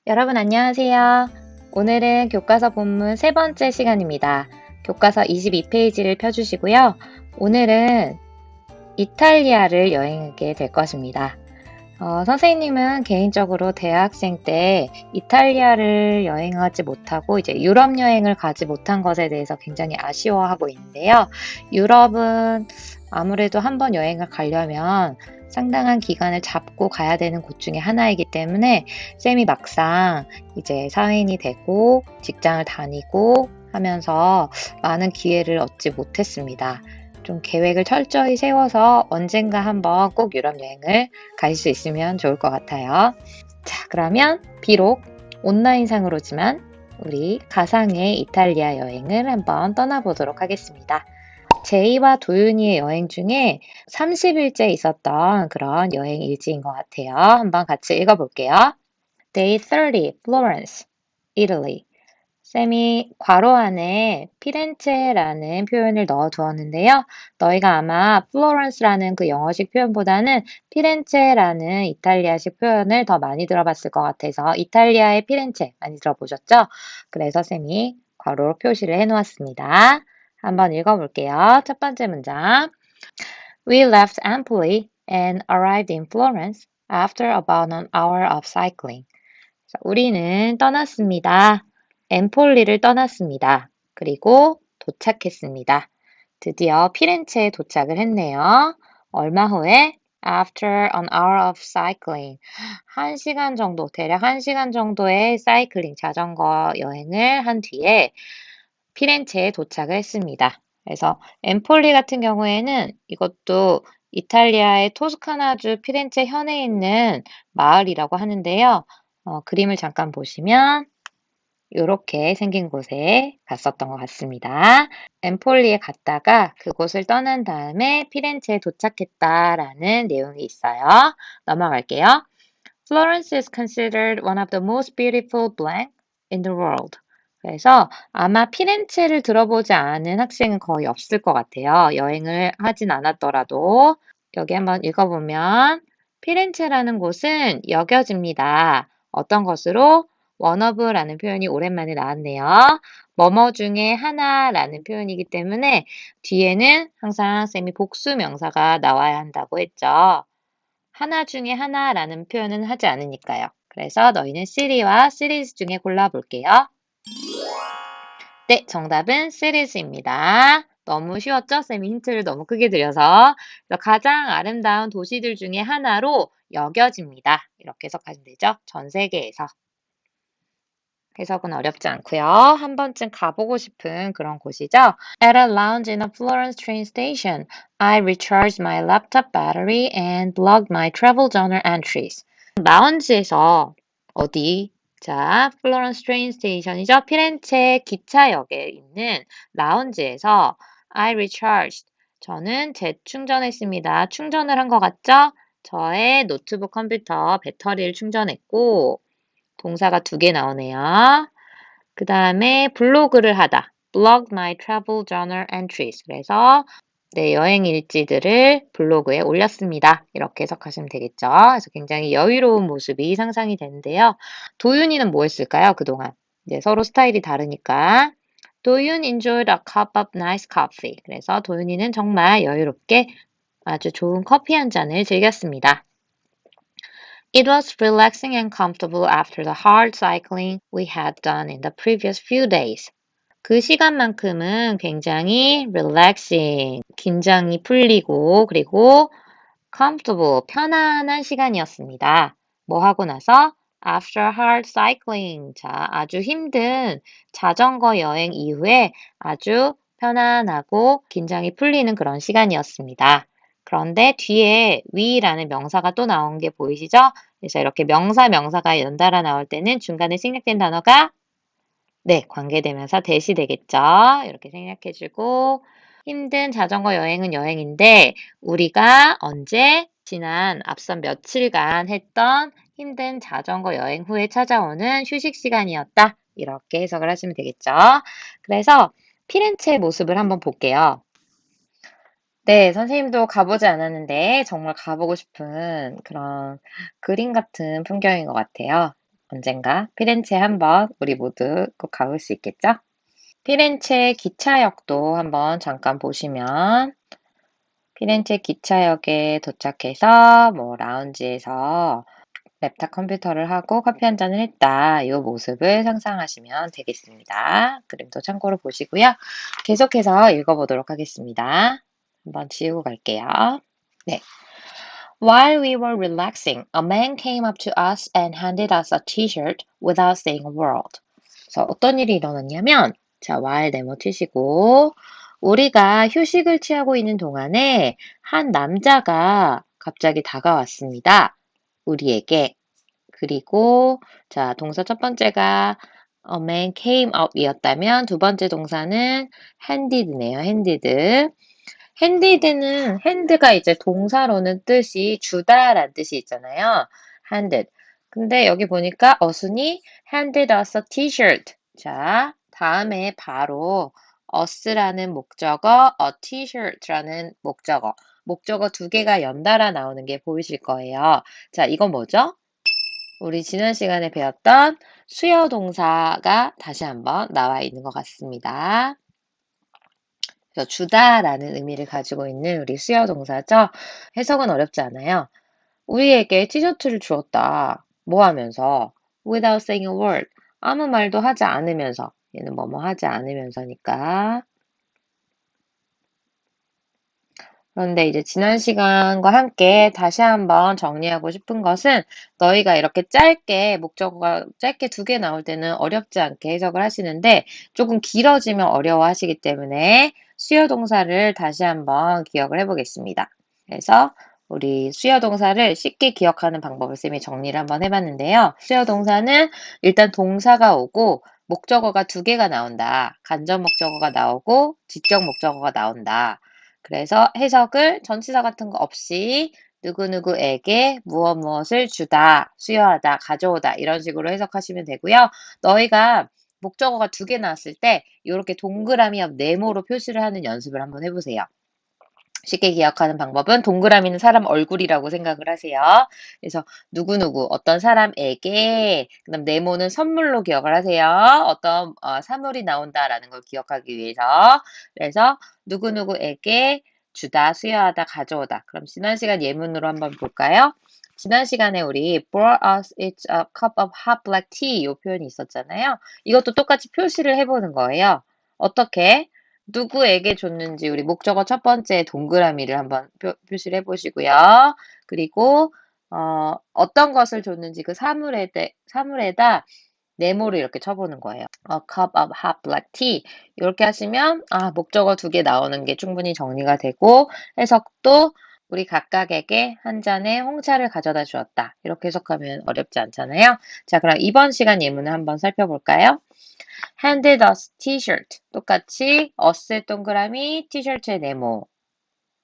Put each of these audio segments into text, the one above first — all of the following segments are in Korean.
여러분 안녕하세요. 오늘은 교과서 본문 세 번째 시간입니다. 교과서 22페이지를 펴주시고요. 오늘은 이탈리아를 여행하게 될 것입니다. 선생님은 개인적으로 대학생 때 이탈리아를 여행하지 못하고 이제 유럽 여행을 가지 못한 것에 대해서 굉장히 아쉬워하고 있는데요. 유럽은 아무래도 한번 여행을 가려면 상당한 기간을 잡고 가야 되는 곳 중에 하나이기 때문에 쌤이 막상 이제 사회인이 되고 직장을 다니고 하면서 많은 기회를 얻지 못했습니다. 좀 계획을 철저히 세워서 언젠가 한번 꼭 유럽 여행을 갈 수 있으면 좋을 것 같아요. 자, 그러면 비록 온라인상으로지만 우리 가상의 이탈리아 여행을 한번 떠나보도록 하겠습니다. 제이와 도윤이의 여행 중에 30일째 있었던 그런 여행 일지인 것 같아요. 한번 같이 읽어볼게요. Day 30, Florence, Italy. 쌤이 괄호 안에 피렌체라는 표현을 넣어 두었는데요. 너희가 아마 플로렌스라는 그 영어식 표현보다는 피렌체라는 이탈리아식 표현을 더 많이 들어봤을 것 같아서 이탈리아의 피렌체 많이 들어보셨죠? 그래서 쌤이 괄호로 표시를 해 놓았습니다. 한번 읽어볼게요. 첫 번째 문장. We left Empoli and arrived in Florence after about an hour of cycling. 자, 우리는 떠났습니다. 엠폴리를 떠났습니다. 그리고 도착했습니다. 드디어 피렌체에 도착을 했네요. 얼마 후에? After an hour of cycling. 1시간 정도, 대략 1시간 정도의 사이클링, 자전거 여행을 한 뒤에 피렌체에 도착을 했습니다. 그래서 엠폴리 같은 경우에는 이것도 이탈리아의 토스카나주 피렌체 현에 있는 마을이라고 하는데요. 그림을 잠깐 보시면 이렇게 생긴 곳에 갔었던 것 같습니다. 엠폴리에 갔다가 그곳을 떠난 다음에 피렌체에 도착했다라는 내용이 있어요. 넘어갈게요. Florence is considered one of the most beautiful blank in the world. 그래서 아마 피렌체를 들어보지 않은 학생은 거의 없을 것 같아요. 여행을 하진 않았더라도. 여기 한번 읽어보면 피렌체라는 곳은 여겨집니다. 어떤 것으로? one of라는 표현이 오랜만에 나왔네요. 뭐뭐 중에 하나라는 표현이기 때문에 뒤에는 항상 쌤이 복수 명사가 나와야 한다고 했죠. 하나 중에 하나라는 표현은 하지 않으니까요. 그래서 너희는 city와 cities 중에 골라볼게요. 네, 정답은 cities입니다. 너무 쉬웠죠? 쌤이 힌트를 너무 크게 드려서. 가장 아름다운 도시들 중에 하나로 여겨집니다. 이렇게 해석하시면 되죠? 전 세계에서. 해석은 어렵지 않고요. 한 번쯤 가보고 싶은 그런 곳이죠. At a lounge in a Florence train station, I recharged my laptop battery and logged my travel journal entries. 라운지에서 어디? 자, 플로렌스 트레인 스테이션이죠. 피렌체 기차역에 있는 라운지에서 I recharged. 저는 재충전했습니다. 충전을 한 것 같죠? 저의 노트북 컴퓨터 배터리를 충전했고 동사가 두 개 나오네요. 그 다음에 블로그를 하다. Blog my travel journal entries. 그래서 네, 여행 일지들을 블로그에 올렸습니다. 이렇게 해석하시면 되겠죠. 그래서 굉장히 여유로운 모습이 상상이 되는데요. 도윤이는 뭐 했을까요? 그동안. 이제 서로 스타일이 다르니까. 도윤 enjoyed a cup of nice coffee. 그래서 도윤이는 정말 여유롭게 아주 좋은 커피 한 잔을 즐겼습니다. It was relaxing and comfortable after the hard cycling we had done in the previous few days. 그 시간만큼은 굉장히 relaxing, 긴장이 풀리고 그리고 comfortable, 편안한 시간이었습니다. 뭐 하고 나서? After hard cycling. 자, 아주 힘든 자전거 여행 이후에 아주 편안하고 긴장이 풀리는 그런 시간이었습니다. 그런데 뒤에 we라는 명사가 또 나온 게 보이시죠? 그래서 이렇게 명사가 연달아 나올 때는 중간에 생략된 단어가 네, 관계대명사 대시 되겠죠. 이렇게 생략해주고 힘든 자전거 여행은 여행인데 우리가 언제 지난 앞선 며칠간 했던 힘든 자전거 여행 후에 찾아오는 휴식 시간이었다. 이렇게 해석을 하시면 되겠죠. 그래서 피렌체의 모습을 한번 볼게요. 네, 선생님도 가보지 않았는데 정말 가보고 싶은 그런 그림 같은 풍경인 것 같아요. 언젠가 피렌체 한번 우리 모두 꼭 가볼 수 있겠죠? 피렌체 기차역도 한번 잠깐 보시면 피렌체 기차역에 도착해서 라운지에서 랩탑 컴퓨터를 하고 커피 한 잔을 했다. 이 모습을 상상하시면 되겠습니다. 그림도 참고로 보시고요. 계속해서 읽어보도록 하겠습니다. 한번 지우고 갈게요. 네. While we were relaxing, a man came up to us and handed us a t-shirt without saying a word. 그래서 어떤 일이 일어났냐면, 자, while 네모 치시고, 우리가 휴식을 취하고 있는 동안에 한 남자가 갑자기 다가왔습니다. 우리에게. 그리고, 자, 동사 첫 번째가 a man came up 이었다면, 두 번째 동사는 handed네요. handed. handed는 hand가 이제 동사로는 뜻이 주다라는 뜻이 있잖아요. handed. 근데 여기 보니까 어순이 handed us a t-shirt. 자, 다음에 바로 us라는 목적어, a t-shirt라는 목적어 두 개가 연달아 나오는 게 보이실 거예요. 자, 이건 뭐죠? 우리 지난 시간에 배웠던 수요 동사가 다시 한번 나와 있는 것 같습니다. 그래서 주다라는 의미를 가지고 있는 우리 수요 동사죠. 해석은 어렵지 않아요. 우리에게 티셔츠를 주었다. 뭐 하면서? Without saying a word. 아무 말도 하지 않으면서. 얘는 뭐뭐 하지 않으면서니까. 그런데 이제 지난 시간과 함께 다시 한번 정리하고 싶은 것은 너희가 이렇게 짧게 목적어가 짧게 두 개 나올 때는 어렵지 않게 해석을 하시는데 조금 길어지면 어려워하시기 때문에 수요 동사를 다시 한번 기억을 해보겠습니다. 그래서 우리 수요 동사를 쉽게 기억하는 방법을 쌤이 정리를 한번 해봤는데요. 수요 동사는 일단 동사가 오고 목적어가 두 개가 나온다. 간접 목적어가 나오고 지적 목적어가 나온다. 그래서 해석을 전치사 같은 거 없이 누구누구에게 무엇을 주다, 수여하다, 가져오다 이런 식으로 해석하시면 되고요. 너희가 목적어가 두 개 나왔을 때 이렇게 동그라미 옆 네모로 표시를 하는 연습을 한번 해보세요. 쉽게 기억하는 방법은 동그라미는 사람 얼굴이라고 생각을 하세요. 그래서 누구누구 어떤 사람에게 그다음 네모는 선물로 기억을 하세요. 어떤 사물이 나온다라는 걸 기억하기 위해서. 그래서 누구누구에게 주다, 수여하다, 가져오다. 그럼 지난 시간 예문으로 한번 볼까요? 지난 시간에 우리 brought us each a cup of hot black tea 이 표현이 있었잖아요. 이것도 똑같이 표시를 해보는 거예요. 어떻게? 누구에게 줬는지 우리 목적어 첫 번째 동그라미를 한번 표시를 해보시고요. 그리고 어떤 것을 줬는지 그 사물에다 네모를 이렇게 쳐보는 거예요. A cup of hot black tea. 이렇게 하시면 목적어 두 개 나오는 게 충분히 정리가 되고 해석도 우리 각각에게 한 잔의 홍차를 가져다 주었다. 이렇게 해석하면 어렵지 않잖아요. 자, 그럼 이번 시간 예문을 한번 살펴볼까요? handed us t-shirt. 똑같이 us의 동그라미, 티셔츠의 네모.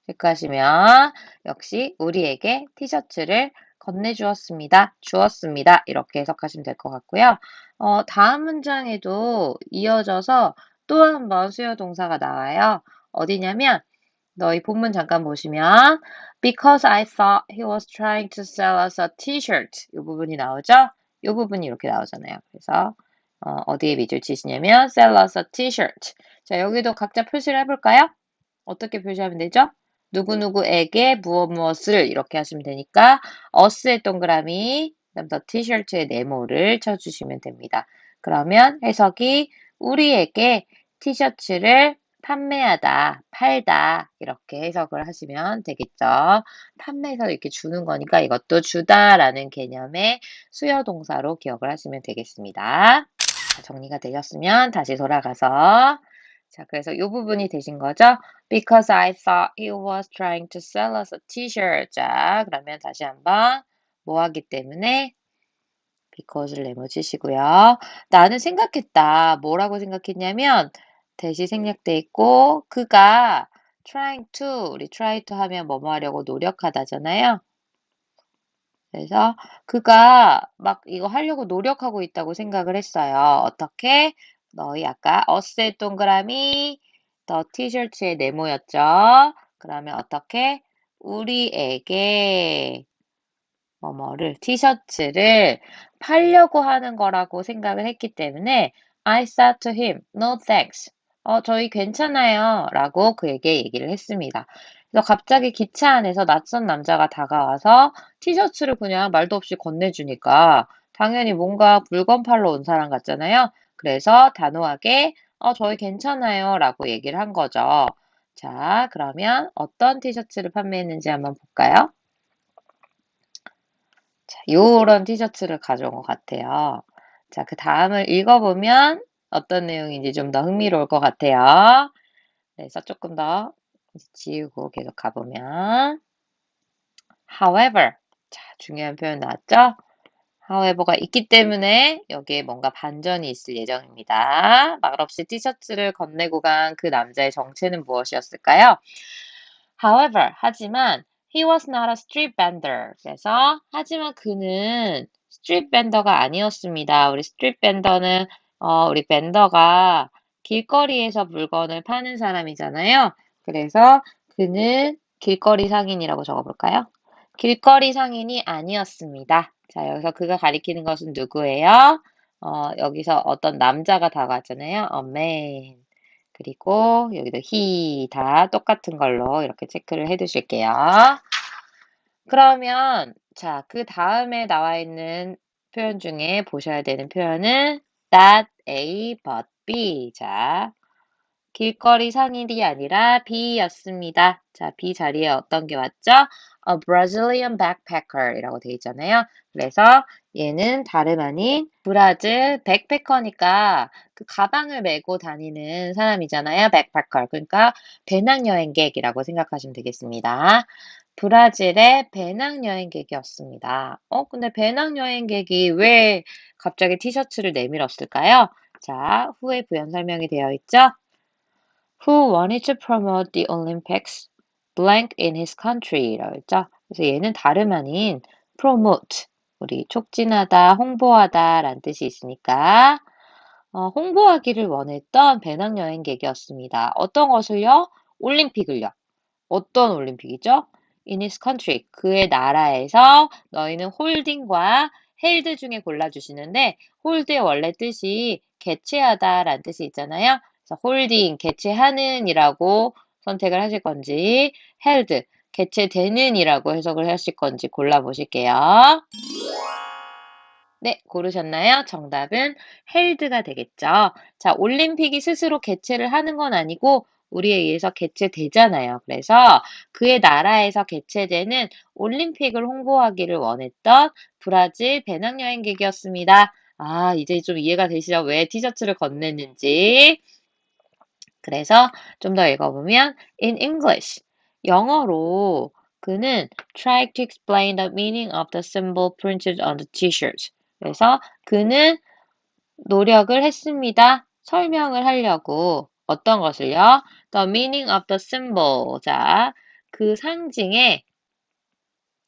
체크하시면 역시 우리에게 티셔츠를 건네주었습니다. 주었습니다. 이렇게 해석하시면 될 것 같고요. 다음 문장에도 이어져서 또 한 번 수요 동사가 나와요. 어디냐면 너희 본문 잠깐 보시면 because I thought he was trying to sell us a t-shirt 이 부분이 나오죠? 이 부분이 이렇게 나오잖아요. 그래서 어디에 밑줄 치시냐면 sell us a t-shirt. 자, 여기도 각자 표시를 해볼까요? 어떻게 표시하면 되죠? 누구누구에게 무엇을 이렇게 하시면 되니까 us의 동그라미 그다음 더 티셔츠의 네모를 쳐주시면 됩니다. 그러면 해석이 우리에게 티셔츠를 판매하다, 팔다 이렇게 해석을 하시면 되겠죠. 판매해서 이렇게 주는 거니까 이것도 주다라는 개념의 수요 동사로 기억을 하시면 되겠습니다. 자, 정리가 되셨으면 다시 돌아가서 자, 그래서 이 부분이 되신 거죠? Because I thought he was trying to sell us a t-shirt. 자, 그러면 다시 한번 뭐 하기 때문에 because를 내모치시고요. 나는 생각했다. 뭐라고 생각했냐면 대시 생략돼 있고 그가 trying to 우리 try to 하면 뭐뭐 하려고 노력하다잖아요. 그래서 그가 막 이거 하려고 노력하고 있다고 생각을 했어요. 어떻게? 너희 아까 us의 동그라미 더 티셔츠의 네모였죠? 그러면 어떻게? 우리에게 티셔츠를 팔려고 하는 거라고 생각을 했기 때문에 I said to him, no thanks. 저희 괜찮아요. 라고 그에게 얘기를 했습니다. 그래서 갑자기 기차 안에서 낯선 남자가 다가와서 티셔츠를 그냥 말도 없이 건네주니까 당연히 뭔가 물건 팔러 온 사람 같잖아요. 그래서 단호하게 저희 괜찮아요. 라고 얘기를 한 거죠. 자, 그러면 어떤 티셔츠를 판매했는지 한번 볼까요? 자, 요런 티셔츠를 가져온 것 같아요. 자, 그 다음을 읽어보면 어떤 내용인지 좀 더 흥미로울 것 같아요. 그래서 조금 더 지우고 계속 가보면 however, 자, 중요한 표현 나왔죠? however가 있기 때문에 여기에 뭔가 반전이 있을 예정입니다. 말없이 티셔츠를 건네고 간 그 남자의 정체는 무엇이었을까요? However, 하지만 he was not a street vendor. 그래서 하지만 그는 street vendor가 아니었습니다. 우리 street vendor는 우리 vendor가 길거리에서 물건을 파는 사람이잖아요. 그래서 그는 길거리 상인이라고 적어볼까요? 길거리 상인이 아니었습니다. 자, 여기서 그가 가리키는 것은 누구예요? 여기서 어떤 남자가 다가왔잖아요. A man. 그리고 여기도 he 다 똑같은 걸로 이렇게 체크를 해 두실게요. 그러면 자, 그 다음에 나와 있는 표현 중에 보셔야 되는 표현은 not A but B. 자, 길거리 상인이 아니라 B였습니다. 자, B 자리에 어떤 게 왔죠? A Brazilian backpacker 이라고 되어 있잖아요. 그래서 얘는 다름 아닌 브라질 백패커니까 그 가방을 메고 다니는 사람이잖아요. 백패커. 그러니까 배낭여행객이라고 생각하시면 되겠습니다. 브라질의 배낭여행객이었습니다. 근데 배낭여행객이 왜 갑자기 티셔츠를 내밀었을까요? 자, 후에 부연 설명이 되어 있죠? Who wanted to promote the Olympics blank in his country라고 했죠. 그래서 얘는 다름 아닌 promote, 우리 촉진하다, 홍보하다 라는 뜻이 있으니까 홍보하기를 원했던 배낭여행객이었습니다. 어떤 것을요? 올림픽을요. 어떤 올림픽이죠? In his country, 그의 나라에서 너희는 홀딩과 헬드 중에 골라주시는데 홀드의 원래 뜻이 개최하다 라는 뜻이 있잖아요. 그래서 홀딩, 개최하는 이라고 선택을 하실 건지 헬드, 개최되는 이라고 해석을 하실 건지 골라보실게요. 네, 고르셨나요? 정답은 헬드가 되겠죠. 자, 올림픽이 스스로 개최를 하는 건 아니고 우리에 의해서 개최되잖아요. 그래서 그의 나라에서 개최되는 올림픽을 홍보하기를 원했던 브라질 배낭여행객이었습니다. 아, 이제 좀 이해가 되시죠? 왜 티셔츠를 건넸는지. 그래서 좀 더 읽어보면 in English, 영어로 그는 tried to explain the meaning of the symbol printed on the t-shirt. 그래서 그는 노력을 했습니다. 설명을 하려고 어떤 것을요? The meaning of the symbol. 자, 그 상징의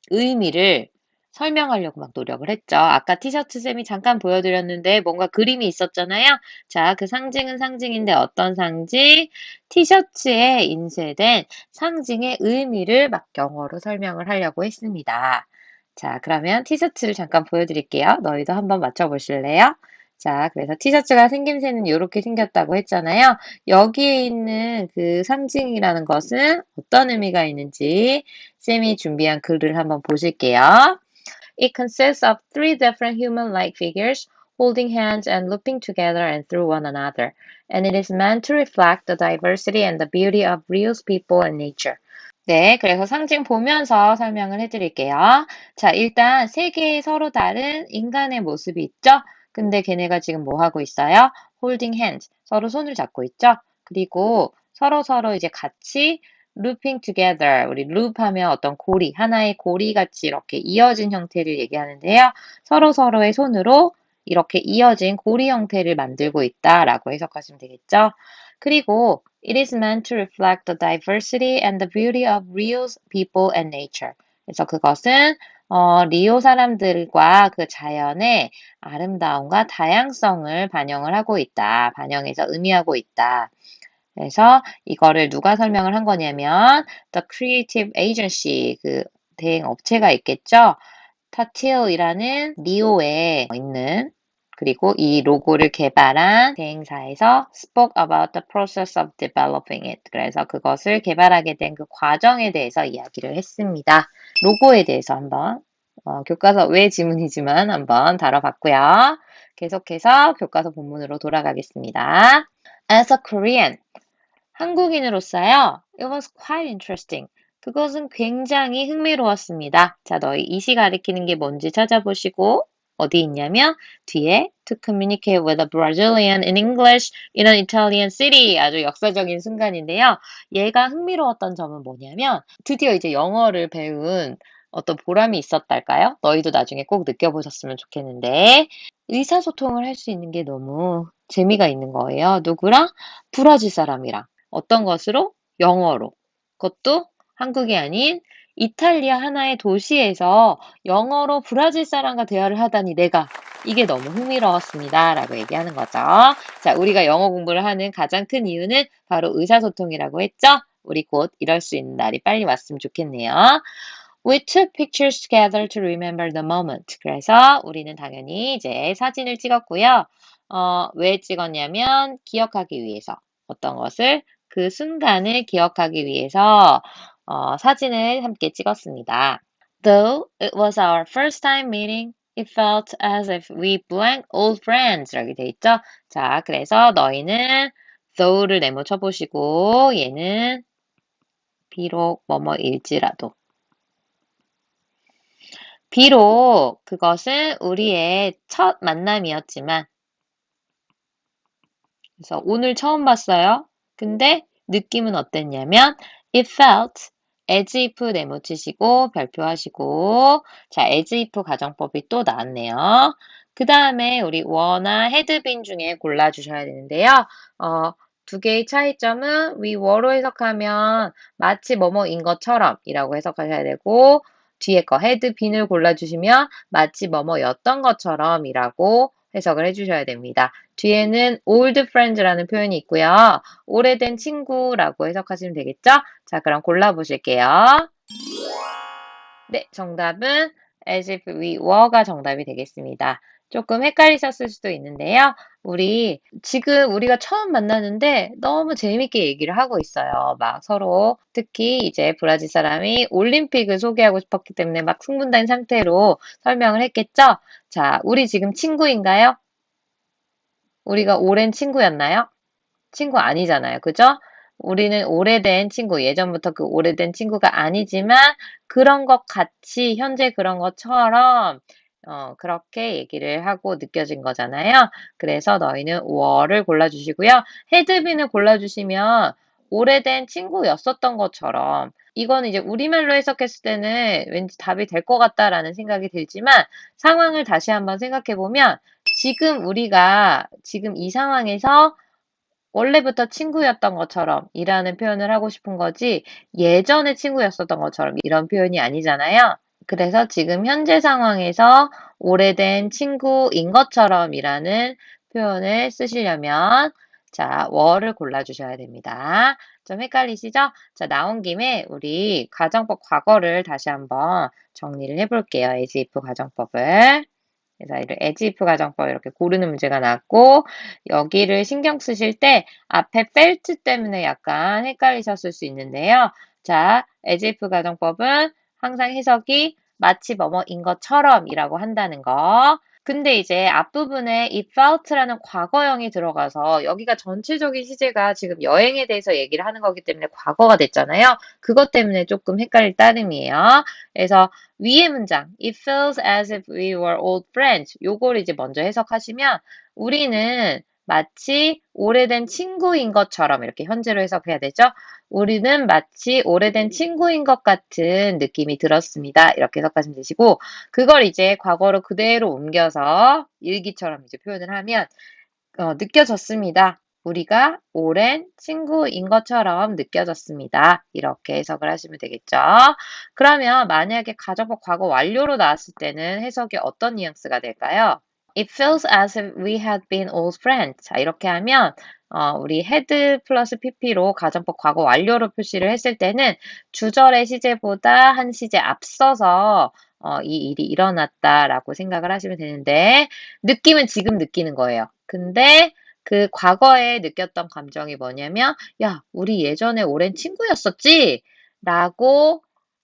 의미를 설명하려고 막 노력을 했죠. 아까 티셔츠 쌤이 잠깐 보여드렸는데 뭔가 그림이 있었잖아요. 자, 그 상징은 상징인데 어떤 상징? 티셔츠에 인쇄된 상징의 의미를 막 영어로 설명을 하려고 했습니다. 자, 그러면 티셔츠를 잠깐 보여드릴게요. 너희도 한번 맞춰보실래요? 자, 그래서 티셔츠가 생김새는 이렇게 생겼다고 했잖아요. 여기에 있는 그 상징이라는 것은 어떤 의미가 있는지 쌤이 준비한 글을 한번 보실게요. It consists of three different human-like figures holding hands and looping together and through one another, and it is meant to reflect the diversity and the beauty of real people and nature. 네, 그래서 상징 보면서 설명을 해드릴게요. 자, 일단 세 개의 서로 다른 인간의 모습이 있죠? 근데 걔네가 지금 뭐 하고 있어요? holding hands, 서로 손을 잡고 있죠? 그리고 서로 이제 같이 looping together, 우리 loop 하면 어떤 고리, 하나의 고리 같이 이렇게 이어진 형태를 얘기하는데요. 서로의 손으로 이렇게 이어진 고리 형태를 만들고 있다라고 해석하시면 되겠죠? 그리고 it is meant to reflect the diversity and the beauty of real people and nature. 그래서 그것은 리오 사람들과 그 자연의 아름다움과 다양성을 반영을 하고 있다. 반영해서 의미하고 있다. 그래서 이거를 누가 설명을 한 거냐면 The Creative Agency, 그 대행 업체가 있겠죠. 타틸이라는 리오에 있는 그리고 이 로고를 개발한 대행사에서 spoke about the process of developing it. 그래서 그것을 개발하게 된 그 과정에 대해서 이야기를 했습니다. 로고에 대해서 한번 교과서 외 지문이지만 한번 다뤄봤고요. 계속해서 교과서 본문으로 돌아가겠습니다. As a Korean, 한국인으로서요. It was quite interesting. 그것은 굉장히 흥미로웠습니다. 자, 너희 이시 가리키는 게 뭔지 찾아보시고 어디 있냐면 뒤에 to communicate with a Brazilian in English in an Italian city. 아주 역사적인 순간인데요. 얘가 흥미로웠던 점은 뭐냐면 드디어 이제 영어를 배운 어떤 보람이 있었달까요? 너희도 나중에 꼭 느껴보셨으면 좋겠는데 의사소통을 할 수 있는 게 너무 재미가 있는 거예요. 누구랑? 브라질 사람이랑. 어떤 것으로? 영어로. 그것도 한국이 아닌 이탈리아 하나의 도시에서 영어로 브라질 사람과 대화를 하다니 내가 이게 너무 흥미로웠습니다. 라고 얘기하는 거죠. 자, 우리가 영어 공부를 하는 가장 큰 이유는 바로 의사소통이라고 했죠? 우리 곧 이럴 수 있는 날이 빨리 왔으면 좋겠네요. We took pictures together to remember the moment. 그래서 우리는 당연히 이제 사진을 찍었고요. 왜 찍었냐면 기억하기 위해서. 어떤 것을? 그 순간을 기억하기 위해서 사진을 함께 찍었습니다. Though it was our first time meeting, it felt as if we blank old friends. 라고 돼 있죠? 자, 그래서 너희는 though를 네모 쳐보시고 얘는 비록 뭐뭐일지라도 비록 그것은 우리의 첫 만남이었지만, 그래서 오늘 처음 봤어요. 근데 느낌은 어땠냐면, it felt as if 네모치시고 별표하시고, 자, as if 가정법이 또 나왔네요. 그 다음에 우리 were나 had been 중에 골라주셔야 되는데요. 두 개의 차이점은 we were로 해석하면 마치 뭐뭐인 것처럼 이라고 해석하셔야 되고, 뒤에 거 had been을 골라주시면 마치 뭐뭐였던 것처럼 이라고 해석을 해주셔야 됩니다. 뒤에는 old friends라는 표현이 있고요. 오래된 친구라고 해석하시면 되겠죠? 자, 그럼 골라보실게요. 네, 정답은 as if we were가 정답이 되겠습니다. 조금 헷갈리셨을 수도 있는데요. 지금 우리가 처음 만나는데 너무 재밌게 얘기를 하고 있어요. 막 서로 특히 이제 브라질 사람이 올림픽을 소개하고 싶었기 때문에 막 흥분된 상태로 설명을 했겠죠? 자, 우리 지금 친구인가요? 우리가 오랜 친구였나요? 친구 아니잖아요. 그죠? 우리는 오래된 친구, 예전부터 그 오래된 친구가 아니지만 그런 것 같이 현재 그런 것처럼 그렇게 얘기를 하고 느껴진 거잖아요. 그래서 너희는 were를 골라주시고요. had been을 골라주시면 오래된 친구였었던 것처럼 이거는 이제 우리말로 해석했을 때는 왠지 답이 될 것 같다라는 생각이 들지만 상황을 다시 한번 생각해 보면 지금 이 상황에서 원래부터 친구였던 것처럼 이라는 표현을 하고 싶은 거지 예전에 친구였었던 것처럼 이런 표현이 아니잖아요. 그래서 지금 현재 상황에서 오래된 친구인 것처럼 이라는 표현을 쓰시려면 자, were를 골라주셔야 됩니다. 좀 헷갈리시죠? 자, 나온 김에 우리 가정법 과거를 다시 한번 정리를 해볼게요. as if 가정법을. 그래서 as if 가정법 이렇게 고르는 문제가 나왔고 여기를 신경 쓰실 때 앞에 felt 때문에 약간 헷갈리셨을 수 있는데요. 자, as if 가정법은 항상 해석이 마치 뭐뭐인 것처럼 이라고 한다는 거. 근데 이제 앞부분에 it felt라는 과거형이 들어가서 여기가 전체적인 시제가 지금 여행에 대해서 얘기를 하는 거기 때문에 과거가 됐잖아요. 그것 때문에 조금 헷갈릴 따름이에요. 그래서 위의 문장 it feels as if we were old friends 요걸 이제 먼저 해석하시면 우리는 마치 오래된 친구인 것처럼 이렇게 현재로 해석해야 되죠. 우리는 마치 오래된 친구인 것 같은 느낌이 들었습니다. 이렇게 해석하시면 되시고 그걸 이제 과거로 그대로 옮겨서 일기처럼 이제 표현을 하면 느껴졌습니다. 우리가 오랜 친구인 것처럼 느껴졌습니다. 이렇게 해석을 하시면 되겠죠. 그러면 만약에 가정법 과거 완료로 나왔을 때는 해석이 어떤 뉘앙스가 될까요? It feels as if we had been old friends. 자, 이렇게 하면 우리 had 플러스 pp로 가정법 과거 완료로 표시를 했을 때는 주절의 시제보다 한 시제 앞서서 이 일이 일어났다라고 생각을 하시면 되는데 느낌은 지금 느끼는 거예요. 근데 그 과거에 느꼈던 감정이 뭐냐면 야, 우리 예전에 오랜 친구였었지? 라고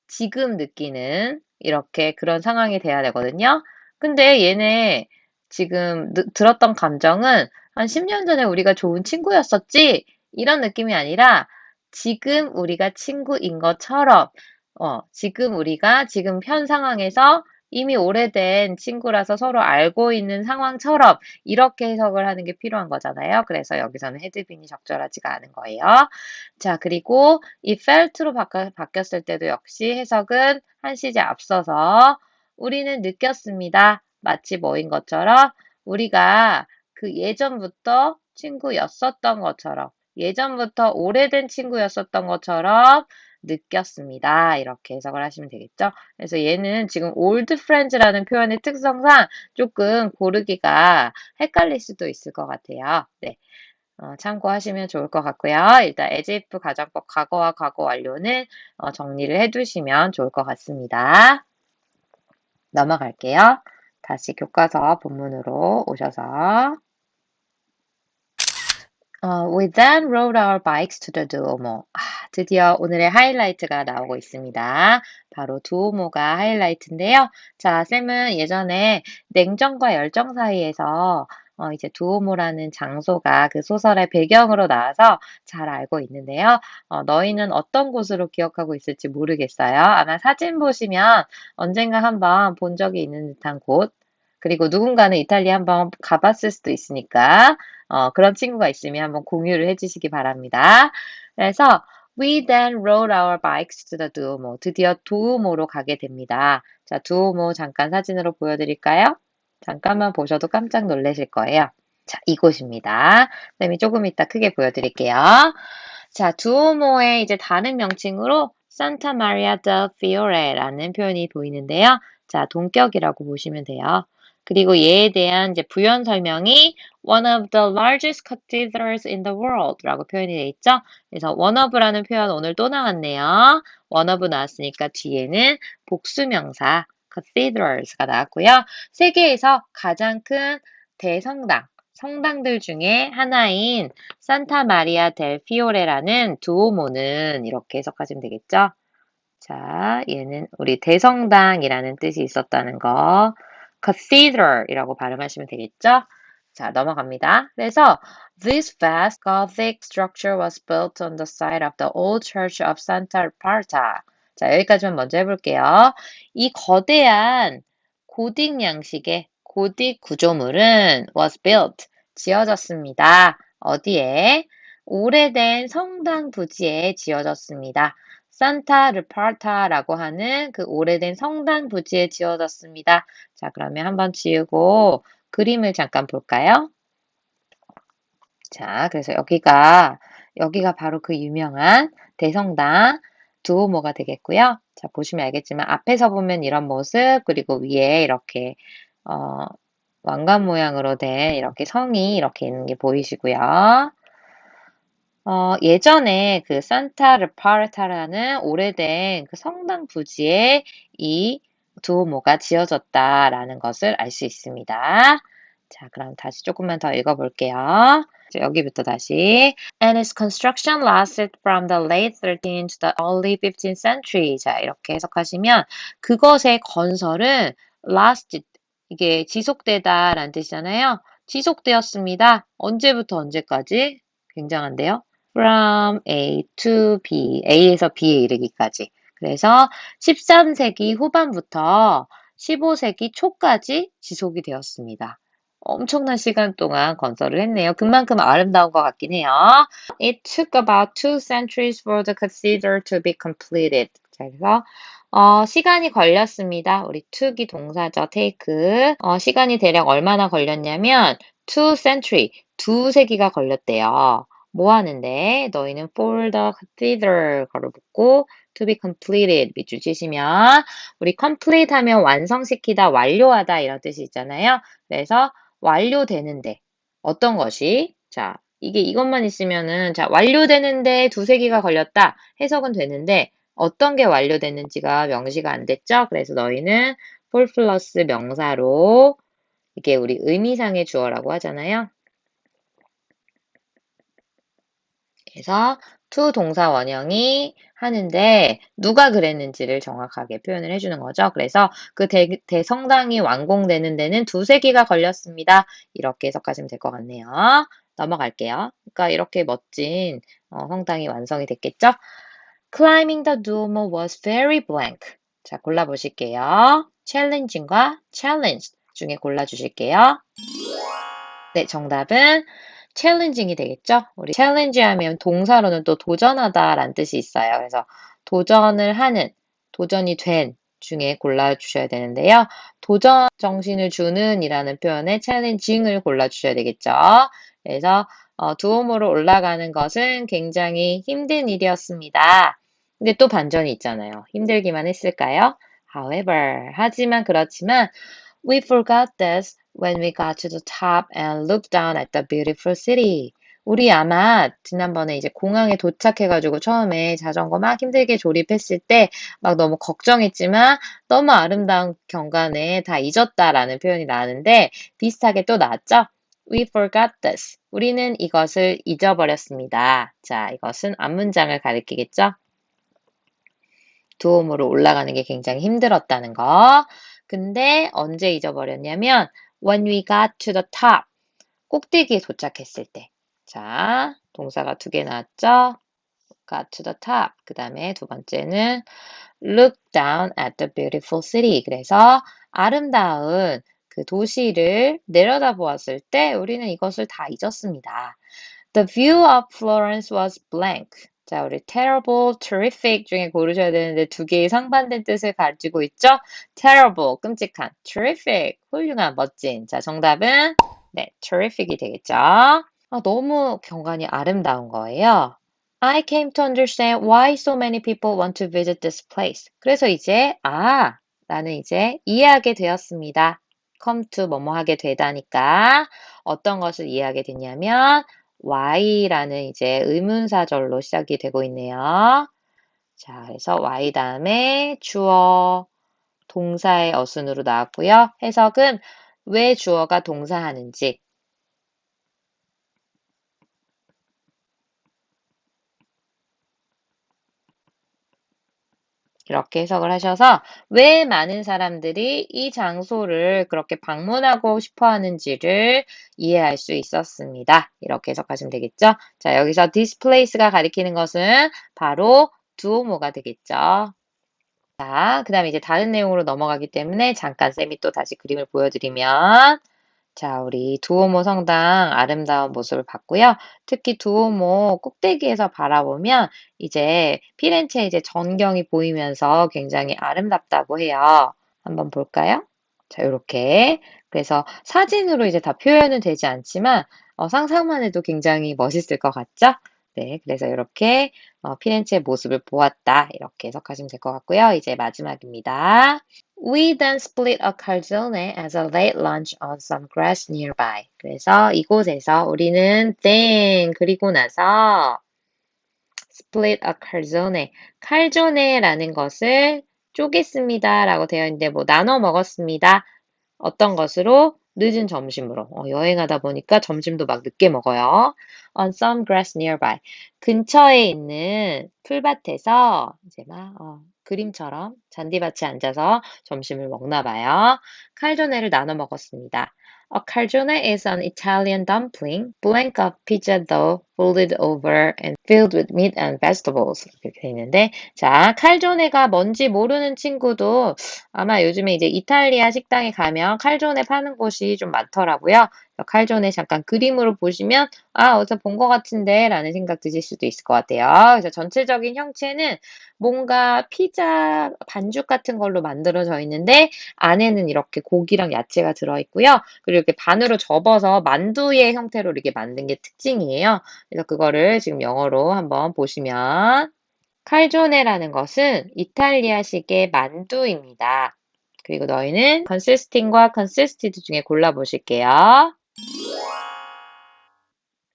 지금 느끼는 이렇게 그런 상황이 돼야 되거든요. 근데 얘네 지금 들었던 감정은 한 10년 전에 우리가 좋은 친구였었지? 이런 느낌이 아니라 지금 우리가 친구인 것처럼 지금 우리가 지금 현 상황에서 이미 오래된 친구라서 서로 알고 있는 상황처럼 이렇게 해석을 하는 게 필요한 거잖아요. 그래서 여기서는 헤드빈이 적절하지가 않은 거예요. 자, 그리고 이 felt로 바뀌었을 때도 역시 해석은 한 시제 앞서서 우리는 느꼈습니다. 마치 뭐인 것처럼 우리가 그 예전부터 친구였었던 것처럼 예전부터 오래된 친구였었던 것처럼 느꼈습니다. 이렇게 해석을 하시면 되겠죠? 그래서 얘는 지금 old friends라는 표현의 특성상 조금 고르기가 헷갈릴 수도 있을 것 같아요. 네. 참고하시면 좋을 것 같고요. 일단 as if 가정법 과거와 과거 완료는 정리를 해두시면 좋을 것 같습니다. 넘어갈게요. 다시 교과서 본문으로 오셔서 We then rode our bikes to the Duomo. 드디어 오늘의 하이라이트가 나오고 있습니다. 바로 두오모가 하이라이트인데요. 자, 쌤은 예전에 냉정과 열정 사이에서 이제 두오모라는 장소가 그 소설의 배경으로 나와서 잘 알고 있는데요. 너희는 어떤 곳으로 기억하고 있을지 모르겠어요. 아마 사진 보시면 언젠가 한번 본 적이 있는 듯한 곳, 그리고 누군가는 이탈리아 한번 가봤을 수도 있으니까 그런 친구가 있으면 한번 공유를 해주시기 바랍니다. 그래서 We then rode our bikes to the Duomo. 드디어 두오모로 가게 됩니다. 자, 두오모 잠깐 사진으로 보여드릴까요? 잠깐만 보셔도 깜짝 놀라실 거예요. 자, 이곳입니다. 쌤이 조금 이따 크게 보여드릴게요. 자, 두오모의 이제 다른 명칭으로 산타 마리아 델 피오레라는 표현이 보이는데요. 자, 동격이라고 보시면 돼요. 그리고 얘에 대한 이제 부연 설명이 one of the largest cathedrals in the world 라고 표현이 되어 있죠. 그래서 one of라는 표현 오늘 또 나왔네요. one of 나왔으니까 뒤에는 복수명사 cathedrals가 나왔고요. 세계에서 가장 큰 대성당, 성당들 중에 하나인 산타 마리아 델 피오레라는 두오모는 이렇게 해석하시면 되겠죠. 자, 얘는 우리 대성당이라는 뜻이 있었다는 거. cathedral이라고 발음하시면 되겠죠? 자, 넘어갑니다. 그래서 this vast Gothic structure was built on the site of the old church of Santa Marta. 자, 여기까지만 먼저 해볼게요. 이 거대한 고딕 양식의 고딕 구조물은 was built, 지어졌습니다. 어디에? 오래된 성당 부지에 지어졌습니다. 산타 르파타라고 하는 그 오래된 성당 부지에 지어졌습니다. 자, 그러면 한번 지우고 그림을 잠깐 볼까요? 자, 그래서 여기가 바로 그 유명한 대성당 두오모가 되겠고요. 자, 보시면 알겠지만 앞에서 보면 이런 모습, 그리고 위에 이렇게 왕관 모양으로 된 이렇게 성이 이렇게 있는 게 보이시고요. 예전에 그 산타 르파르타라는 오래된 그 성당 부지에 이 두오모가 지어졌다라는 것을 알 수 있습니다. 자, 그럼 다시 조금만 더 읽어볼게요. 여기부터 다시. And its construction lasted from the late 13th to the early 15th century. 자, 이렇게 해석하시면 그것의 건설은 lasted, 이게 지속되다라는 뜻이잖아요. 지속되었습니다. 언제부터 언제까지? 굉장한데요. From A to B, A에서 B에 이르기까지. 그래서 13세기 후반부터 15세기 초까지 지속이 되었습니다. 엄청난 시간 동안 건설을 했네요. 그만큼 아름다운 것 같긴 해요. It took about 2 centuries for the cathedral to be completed. 자, 그래서 시간이 걸렸습니다. 우리 took이 동사죠. take. 시간이 대략 얼마나 걸렸냐면 2 century, 2세기가 걸렸대요. 뭐 하는데? 너희는 for the cathedral 가로 붙고 to be completed 밑줄 치시면 우리 complete 하면 완성시키다, 완료하다 이런 뜻이 있잖아요. 그래서 완료되는데 어떤 것이? 자, 이게 이것만 있으면은 자, 완료되는데 2세기가 걸렸다 해석은 되는데 어떤 게 완료됐는지가 명시가 안 됐죠? 그래서 너희는 for 플러스 명사로 이게 우리 의미상의 주어라고 하잖아요. 그래서 to 동사 원형이 하는데 누가 그랬는지를 정확하게 표현을 해주는 거죠. 그래서 그 대성당이 완공되는 데는 2-3기가 걸렸습니다. 이렇게 해석하시면 될 것 같네요. 넘어갈게요. 그러니까 이렇게 멋진 성당이 완성이 됐겠죠? Climbing the Duomo was very blank. 자, 골라보실게요. challenging과 challenged 중에 골라주실게요. 네, 정답은 challenging이 되겠죠? 우리 challenge 하면 동사로는 또 도전하다라는 뜻이 있어요. 그래서 도전을 하는, 도전이 된 중에 골라주셔야 되는데요. 도전 정신을 주는 이라는 표현에 challenging을 골라주셔야 되겠죠. 그래서 두오모로 올라가는 것은 굉장히 힘든 일이었습니다. 근데 또 반전이 있잖아요. 힘들기만 했을까요? However, 하지만 그렇지만 We forgot this when we got to the top and looked down at the beautiful city. 우리 아마 지난번에 이제 공항에 도착해가지고 처음에 자전거 막 힘들게 조립했을 때 막 너무 걱정했지만 너무 아름다운 경관에 다 잊었다라는 표현이 나는데 비슷하게 또 나왔죠? We forgot this. 우리는 이것을 잊어버렸습니다. 자, 이것은 앞문장을 가리키겠죠? 두음으로 올라가는 게 굉장히 힘들었다는 거. 근데 언제 잊어버렸냐면 when we got to the top. 꼭대기에 도착했을 때. 자, 동사가 2개 나왔죠? got to the top. 그 다음에 두 번째는 look down at the beautiful city. 그래서 아름다운 그 도시를 내려다 보았을 때 우리는 이것을 다 잊었습니다. The view of Florence was blank. 자, 우리 terrible, terrific 중에 고르셔야 되는데 2개의 상반된 뜻을 가지고 있죠? terrible, 끔찍한, terrific, 훌륭한, 멋진. 자, 정답은 네, terrific이 되겠죠? 너무 경관이 아름다운 거예요. I came to understand why so many people want to visit this place. 그래서 이제 나는 이제 이해하게 되었습니다. come to 뭐뭐 하게 되다니까 어떤 것을 이해하게 됐냐면 why라는 이제 의문사절로 시작이 되고 있네요. 자, 그래서 why 다음에 주어, 동사의 어순으로 나왔고요. 해석은 왜 주어가 동사하는지 이렇게 해석을 하셔서 왜 많은 사람들이 이 장소를 그렇게 방문하고 싶어 하는지를 이해할 수 있었습니다. 이렇게 해석하시면 되겠죠? 자, 여기서 this place가 가리키는 것은 바로 두오모가 되겠죠. 자, 그 다음에 이제 다른 내용으로 넘어가기 때문에 잠깐 쌤이 또 다시 그림을 보여드리면 자, 우리 두오모 성당 아름다운 모습을 봤고요. 특히 두오모 꼭대기에서 바라보면 이제 피렌체 이제 전경이 보이면서 굉장히 아름답다고 해요. 한번 볼까요? 자, 요렇게. 그래서 사진으로 이제 다 표현은 되지 않지만 상상만 해도 굉장히 멋있을 것 같죠? 네, 그래서 이렇게 피렌체의 모습을 보았다. 이렇게 해석하시면 될 것 같고요. 이제 마지막입니다. We then split a calzone as a late lunch on some grass nearby. 그래서 이곳에서 우리는 then 그리고 나서 split a calzone, 칼조네라는 것을 쪼갰습니다. 라고 되어 있는데 뭐 나눠 먹었습니다. 어떤 것으로? 늦은 점심으로. 여행하다 보니까 점심도 막 늦게 먹어요. On some grass nearby. 근처에 있는 풀밭에서 이제 막 그림처럼 잔디밭에 앉아서 점심을 먹나 봐요. 칼조네를 나눠 먹었습니다. A calzone is an Italian dumpling, blank of pizza dough, folded over and filled with meat and vegetables. 이렇게 돼 있는데, 자, 칼조네가 뭔지 모르는 친구도 아마 요즘에 이제 이탈리아 식당에 가면 칼조네 파는 곳이 좀 많더라고요. 칼조네 잠깐 그림으로 보시면 어디서 본 것 같은데 라는 생각 드실 수도 있을 것 같아요. 그래서 전체적인 형체는 뭔가 피자 반죽 같은 걸로 만들어져 있는데 안에는 이렇게 고기랑 야채가 들어있고요. 그리고 이렇게 반으로 접어서 만두의 형태로 이렇게 만든 게 특징이에요. 그래서 그거를 지금 영어로 한번 보시면 칼조네라는 것은 이탈리아식의 만두입니다. 그리고 너희는 consisting과 consisted 중에 골라보실게요.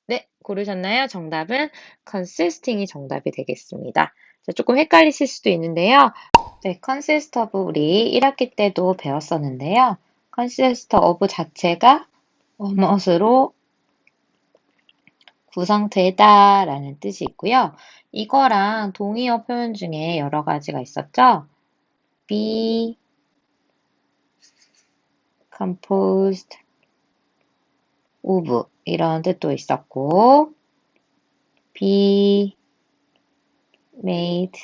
네, 고르셨나요? 정답은 consisting이 정답이 되겠습니다. 자, 조금 헷갈리실 수도 있는데요. 네, consist of 우리 1학기 때도 배웠었는데요. consist of 자체가 무엇으로 구성되다 라는 뜻이 있고요. 이거랑 동의어 표현 중에 여러 가지가 있었죠. be composed of 이런 뜻도 있었고 be made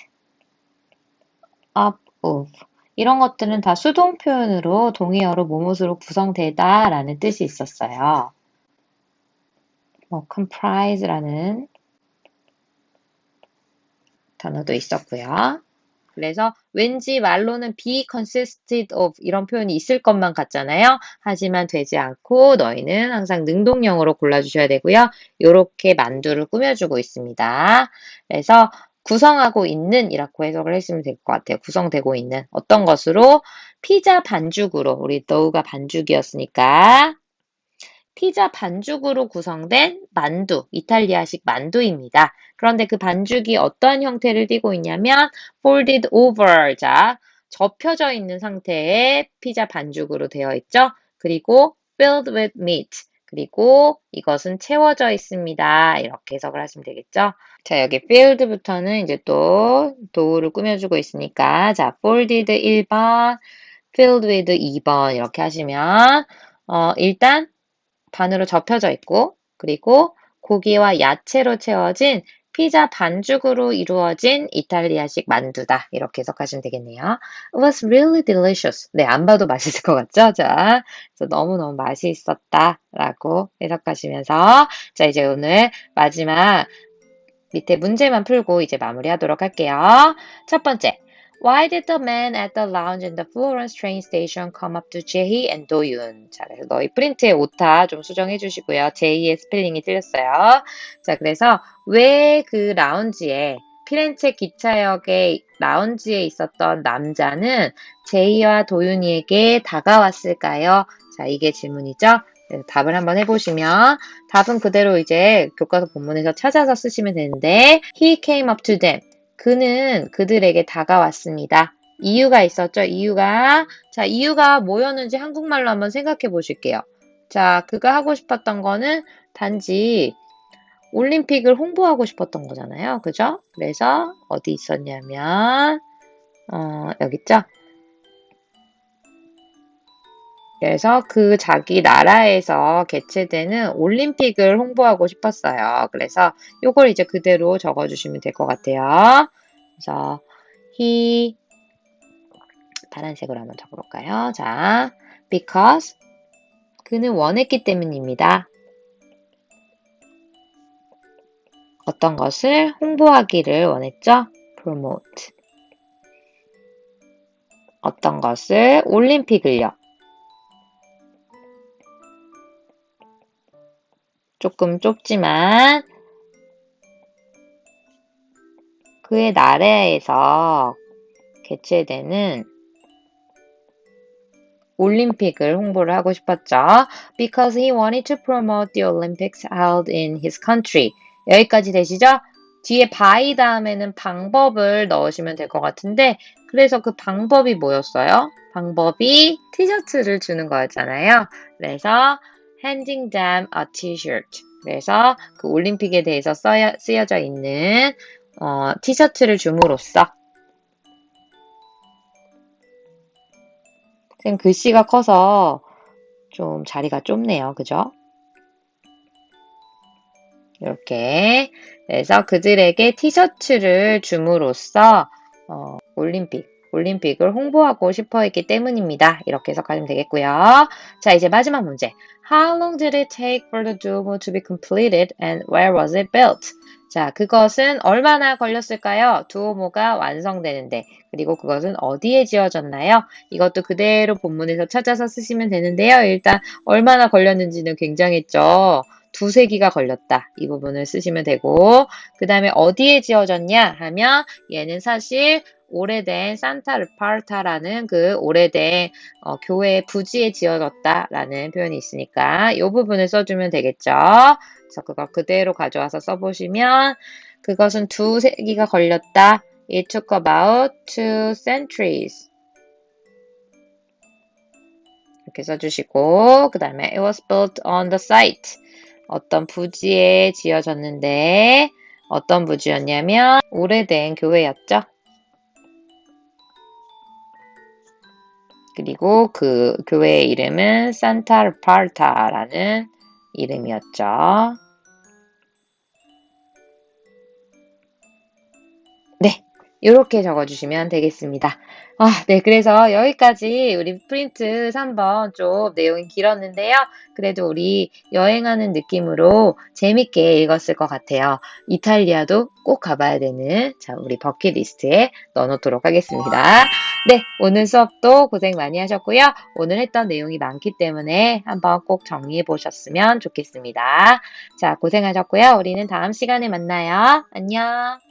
up of 이런 것들은 다 수동 표현으로 동의어로 뭐뭇으로 구성되다 라는 뜻이 있었어요. comprise라는 단어도 있었고요. 그래서 왠지 말로는 be consisted of 이런 표현이 있을 것만 같잖아요. 하지만 되지 않고 너희는 항상 능동형으로 골라주셔야 되고요. 이렇게 만두를 꾸며주고 있습니다. 그래서 구성하고 있는 이라고 해석을 했으면 될 것 같아요. 구성되고 있는 어떤 것으로 피자 반죽으로 우리 너우가 반죽이었으니까 피자 반죽으로 구성된 만두, 이탈리아식 만두입니다. 그런데 그 반죽이 어떤 형태를 띠고 있냐면 folded over, 자, 접혀져 있는 상태의 피자 반죽으로 되어 있죠. 그리고 filled with meat, 그리고 이것은 채워져 있습니다. 이렇게 해석을 하시면 되겠죠. 자, 여기 filled부터는 이제 또 도우를 꾸며주고 있으니까 자, folded 1번, filled with 2번 이렇게 하시면 일단 반으로 접혀져 있고 그리고 고기와 야채로 채워진 피자 반죽으로 이루어진 이탈리아식 만두다. 이렇게 해석하시면 되겠네요. It was really delicious. 네, 안 봐도 맛있을 것 같죠? 자, 그래서 너무너무 맛이 있었다. 라고 해석하시면서 자, 이제 오늘 마지막 밑에 문제만 풀고 이제 마무리하도록 할게요. 첫 번째. Why did the man at the lounge in the Florence train station come up to Jae and Do-yoon? 자, 그래서 너희 프린트에 오타 좀 수정해 주시고요. 제이의 스펠링이 틀렸어요. 자, 그래서 왜 그 라운지에 피렌체 기차역의 라운지에 있었던 남자는 제이와 도윤이에게 다가왔을까요? 자, 이게 질문이죠. 답을 한번 해보시면 답은 그대로 이제 교과서 본문에서 찾아서 쓰시면 되는데 He came up to them. 그는 그들에게 다가왔습니다. 이유가 있었죠. 이유가 뭐였는지 한국말로 한번 생각해 보실게요. 자, 그가 하고 싶었던 거는 단지 올림픽을 홍보하고 싶었던 거잖아요. 그죠? 그래서 어디 있었냐면 여기 있죠? 그래서 그 자기 나라에서 개최되는 올림픽을 홍보하고 싶었어요. 그래서 요걸 이제 그대로 적어주시면 될 것 같아요. 그래서 he 파란색으로 한번 적어볼까요? 자, because 그는 원했기 때문입니다. 어떤 것을 홍보하기를 원했죠? promote. 어떤 것을 올림픽을요. 조금 좁지만 그의 나라에서 개최되는 올림픽을 홍보를 하고 싶었죠. Because he wanted to promote the Olympics held in his country. 여기까지 되시죠? 뒤에 by 다음에는 방법을 넣으시면 될 것 같은데 그래서 그 방법이 뭐였어요? 방법이 티셔츠를 주는 거였잖아요. 그래서 handing them a t-shirt. 그래서 그 올림픽에 대해서 쓰여져 있는 티셔츠를 줌으로써 선생님 글씨가 커서 좀 자리가 좁네요. 그죠? 이렇게 그래서 그들에게 티셔츠를 줌으로써 올림픽을 홍보하고 싶어 했기 때문입니다. 이렇게 해석하시면 되겠고요. 자, 이제 마지막 문제. How long did it take for the Duomo to be completed and where was it built? 자, 그것은 얼마나 걸렸을까요? 두오모가 완성되는데 그리고 그것은 어디에 지어졌나요? 이것도 그대로 본문에서 찾아서 쓰시면 되는데요. 일단 얼마나 걸렸는지는 굉장했죠. 2-3기가 걸렸다. 이 부분을 쓰시면 되고 그 다음에 어디에 지어졌냐 하면 얘는 사실 오래된 산타 르파르타라는 그 오래된 교회 부지에 지어졌다라는 표현이 있으니까 이 부분을 써주면 되겠죠. 그래서 그거 그대로 가져와서 써보시면 그것은 2-3기가 걸렸다. It took about 2 centuries. 이렇게 써주시고 그 다음에 It was built on the site. 어떤 부지에 지어졌는데 어떤 부지였냐면 오래된 교회였죠. 그리고 그 교회의 이름은 산타 파르타라는 이름이었죠. 네, 이렇게 적어주시면 되겠습니다. 네, 그래서 여기까지 우리 프린트 3번 좀 내용이 길었는데요. 그래도 우리 여행하는 느낌으로 재밌게 읽었을 것 같아요. 이탈리아도 꼭 가봐야 되는 우리 버킷리스트에 넣어놓도록 하겠습니다. 네, 오늘 수업도 고생 많이 하셨고요. 오늘 했던 내용이 많기 때문에 한번 꼭 정리해 보셨으면 좋겠습니다. 자, 고생하셨고요. 우리는 다음 시간에 만나요. 안녕.